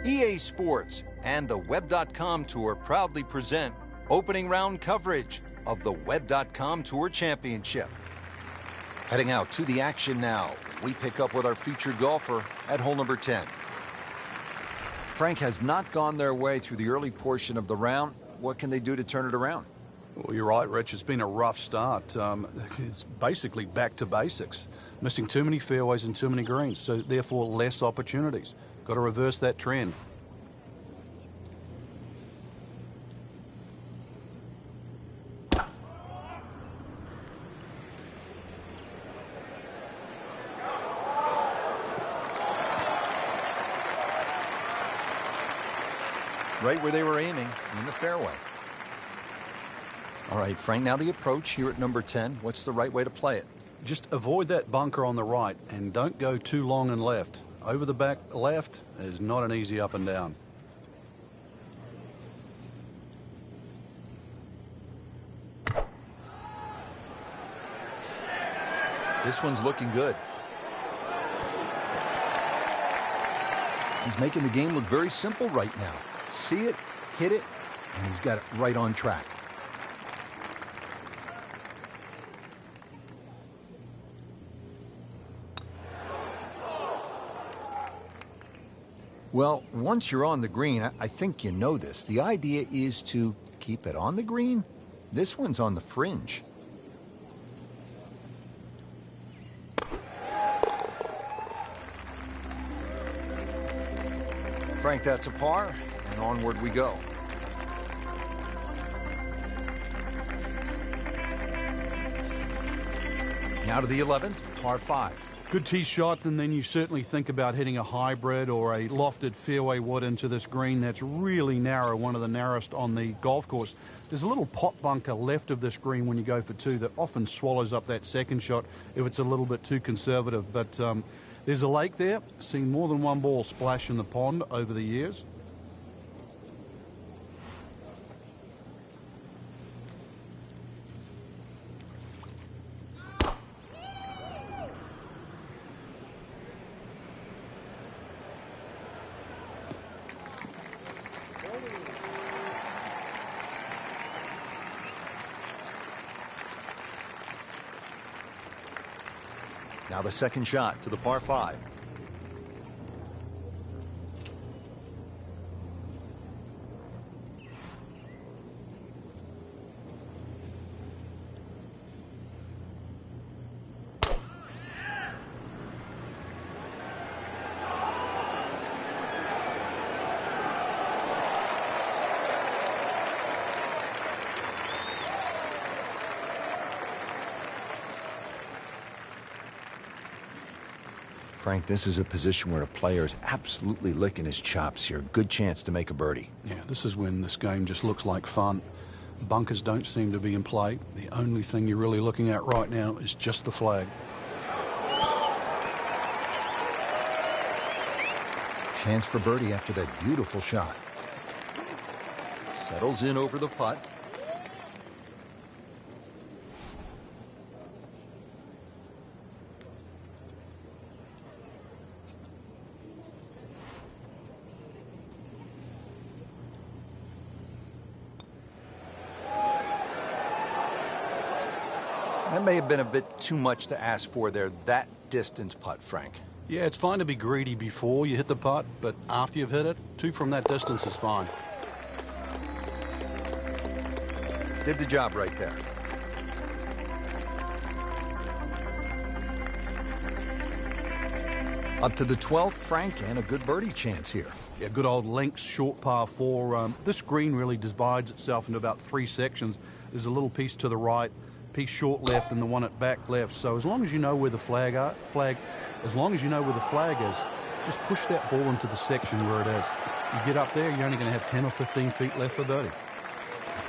EA Sports and the Web.com Tour proudly present opening round coverage of the Web.com Tour Championship. Heading out to the action now, we pick up with our featured golfer at hole number 10. Frank, has not gone their way through the early portion of the round. What can they do to turn it around? Well, you're right, Rich. It's been a rough start. It's basically back to basics. Missing too many fairways and too many greens, so therefore less opportunities. Got to reverse that trend. Right where they were aiming, in the fairway. All right, Frank, now the approach here at number 10. What's the right way to play it? Just avoid that bunker on the right and don't go too long and left. Over the back left is not an easy up and down. This one's looking good. He's making the game look very simple right now. See it, hit it, and he's got it right on track. Well, once you're on the green, I think you know this. The idea is to keep it on the green. This one's on the fringe. Frank, that's a par, and onward we go. Now to the 11th, par 5. Good tee shot, and then you certainly think about hitting a hybrid or a lofted fairway wood into this green that's really narrow, one of the narrowest on the golf course. There's a little pot bunker left of this green when you go for two that often swallows up that second shot if it's a little bit too conservative. But there's a lake there. Seen more than one ball splash in the pond over the years. Now the second shot to the par 5. Frank, this is a position where a player is absolutely licking his chops here. Good chance to make a birdie. Yeah, this is when this game just looks like fun. Bunkers don't seem to be in play. The only thing you're really looking at right now is just the flag. Chance for birdie after that beautiful shot. Settles in over the putt. That may have been a bit too much to ask for there, that distance putt, Frank. Yeah, it's fine to be greedy before you hit the putt, but after you've hit it, 2 from that distance is fine. Did the job right there. Up to the 12th, Frank, and a good birdie chance here. Yeah, good old links, short par 4. This green really divides itself into about 3 sections. There's a little piece to the right, piece short left, and the one at back left. So as long as you know where the flag is, just push that ball into the section where it is. You get up there, you're only going to have 10 or 15 feet left for birdie.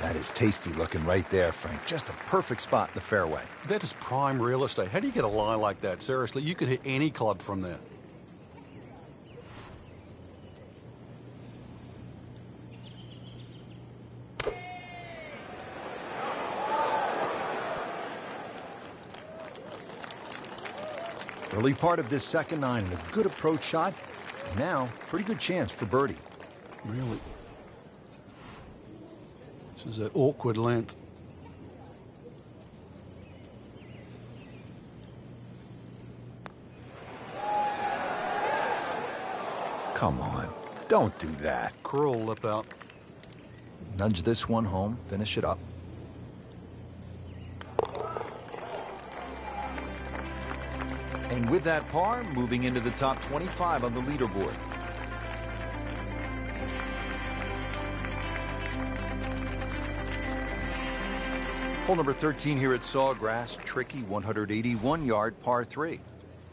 That is tasty looking right there, Frank. Just a perfect spot in the fairway. That is prime real estate. How do you get a lie like that? Seriously, you could hit any club from there. Early part of this second nine, and a good approach shot. Now, pretty good chance for birdie. Really. This is an awkward length. Come on, don't do that. Cruel lip out. Nudge this one home, finish it up. And with that par, moving into the top 25 on the leaderboard. Hole number 13 here at Sawgrass, tricky 181-yard par 3.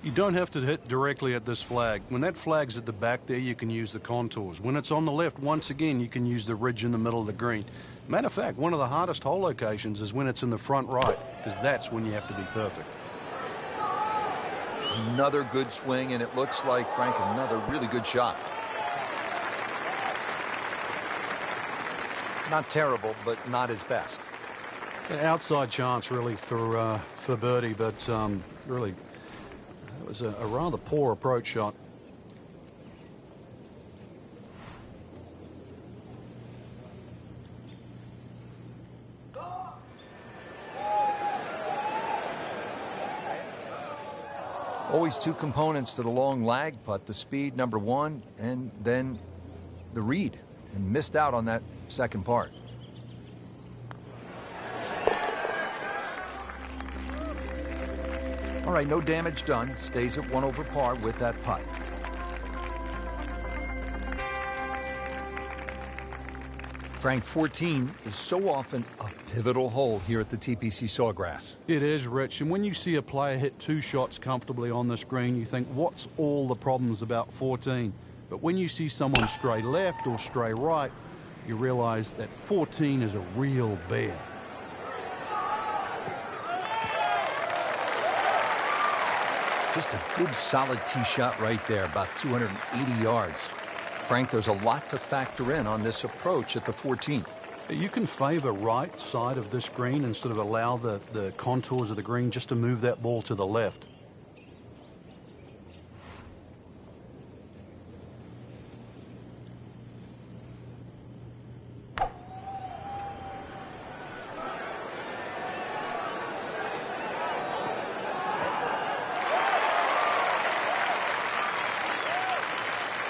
You don't have to hit directly at this flag. When that flag's at the back there, you can use the contours. When it's on the left, once again, you can use the ridge in the middle of the green. Matter of fact, one of the hardest hole locations is when it's in the front right, because that's when you have to be perfect. Another good swing, and it looks like, Frank, another really good shot. Not terrible, but not his best. An outside chance, really, for birdie, but really, it was a rather poor approach shot. Always two components to the long lag putt, the speed, number one, and then the read, and missed out on that second part. All right, no damage done. Stays at 1 over par with that putt. Frank, 14 is so often a pivotal hole here at the TPC Sawgrass. It is, Rich, and when you see a player hit 2 shots comfortably on this green, you think, what's all the problems about 14? But when you see someone stray left or stray right, you realize that 14 is a real bear. Just a good solid tee shot right there, about 280 yards. Frank, there's a lot to factor in on this approach at the 14th. You can favor right side of this green and sort of allow the contours of the green just to move that ball to the left.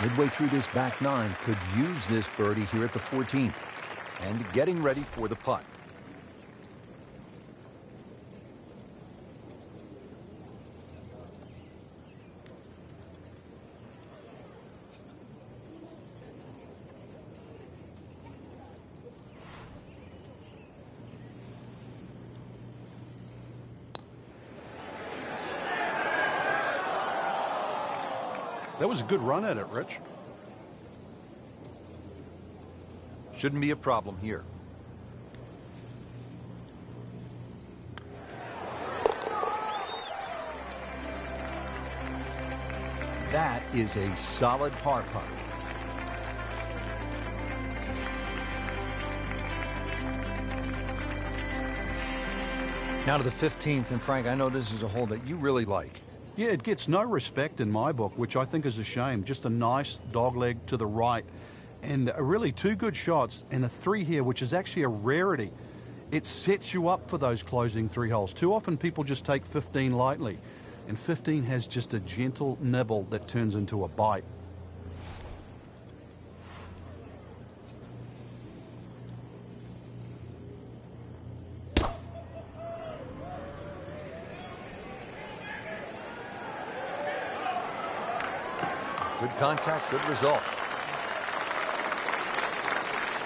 Midway through this back nine, could use this birdie here at the 14th. And getting ready for the putt. That was a good run at it, Rich. Shouldn't be a problem here. That is a solid par putt. Now to the 15th, and Frank, I know this is a hole that you really like. Yeah, it gets no respect in my book, which I think is a shame. Just a nice dogleg to the right. And really 2 good shots and a 3 here, which is actually a rarity. It sets you up for those closing 3 holes. Too often people just take 15 lightly. And 15 has just a gentle nibble that turns into a bite. Good contact, good result.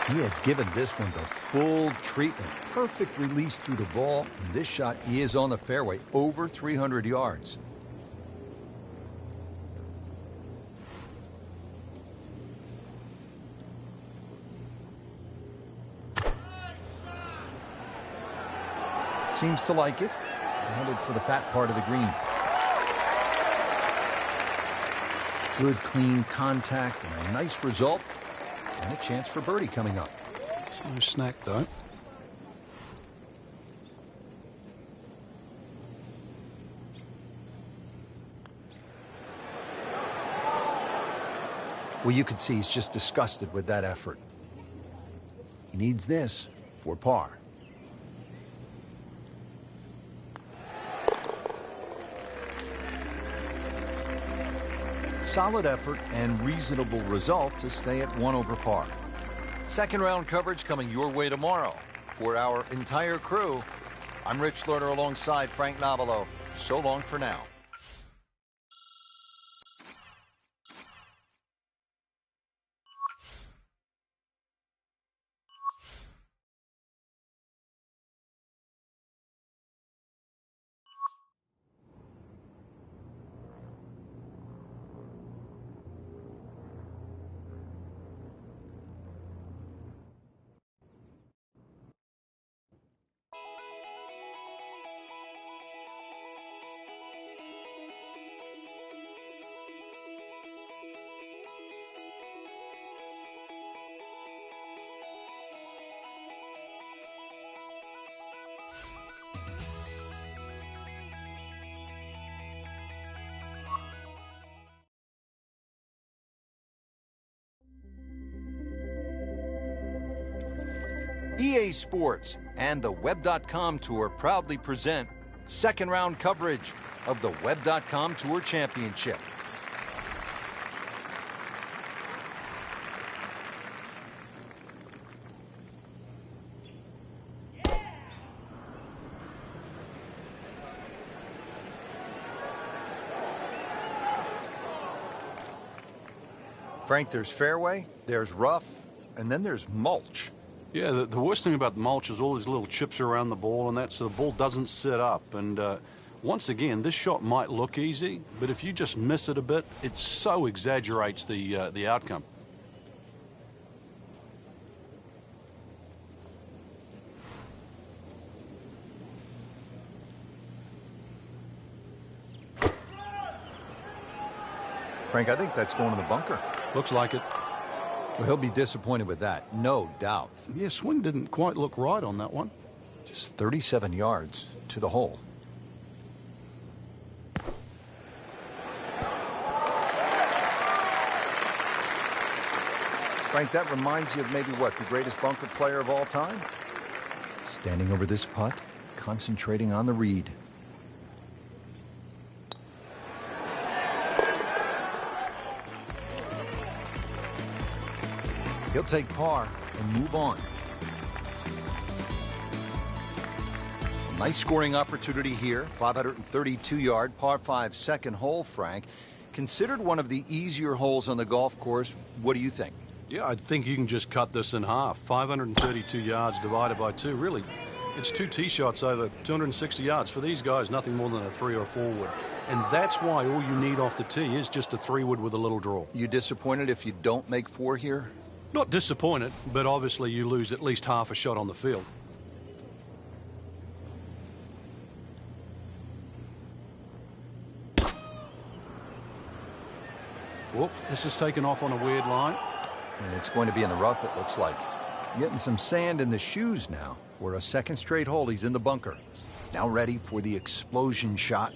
He has given this one the full treatment. Perfect release through the ball. This shot is on the fairway, over 300 yards. Seems to like it. Headed for the fat part of the green. Good, clean contact and a nice result. And a chance for birdie coming up. It's no snack, though. Well, you could see he's just disgusted with that effort. He needs this for par. Solid effort and reasonable result to stay at 1 over par. Second round coverage coming your way tomorrow. For our entire crew, I'm Rich Lerner alongside Frank Nobilo. So long for now. EA Sports and the Web.com Tour proudly present second round coverage of the Web.com Tour Championship. Frank, there's fairway, there's rough, and then there's mulch. Yeah, the worst thing about the mulch is all these little chips around the ball, and that's so the ball doesn't sit up. And once again, this shot might look easy, but if you just miss it a bit, it so exaggerates the outcome. Frank, I think that's going to the bunker. Looks like it. Well, he'll be disappointed with that, no doubt. Yeah, swing didn't quite look right on that one. Just 37 yards to the hole. Frank, that reminds you of maybe what, the greatest bunker player of all time? Standing over this putt, concentrating on the read. He'll take par and move on. A nice scoring opportunity here. 532-yard par 5 second hole, Frank. Considered one of the easier holes on the golf course. What do you think? Yeah, I think you can just cut this in half. 532 yards divided by 2. Really, it's 2 tee shots over 260 yards. For these guys, nothing more than a 3 or 4 wood. And that's why all you need off the tee is just a 3 wood with a little draw. You disappointed if you don't make 4 here? Not disappointed, but obviously you lose at least half a shot on the field. Whoop, this is taken off on a weird line. And it's going to be in the rough, it looks like. Getting some sand in the shoes now. For a second straight hole, he's in the bunker. Now ready for the explosion shot.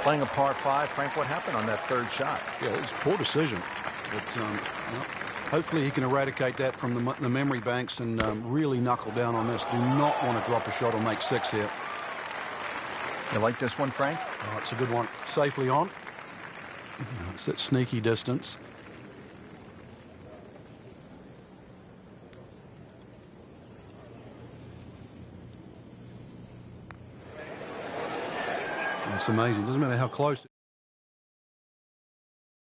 Playing a par 5, Frank, what happened on that third shot? Yeah, it was a poor decision. But well, hopefully he can eradicate that from the memory banks and really knuckle down on this. Do not want to drop a shot or make 6 here. You like this one, Frank? Oh, it's a good one. Safely on. It's that sneaky distance. It's amazing. Doesn't matter how close.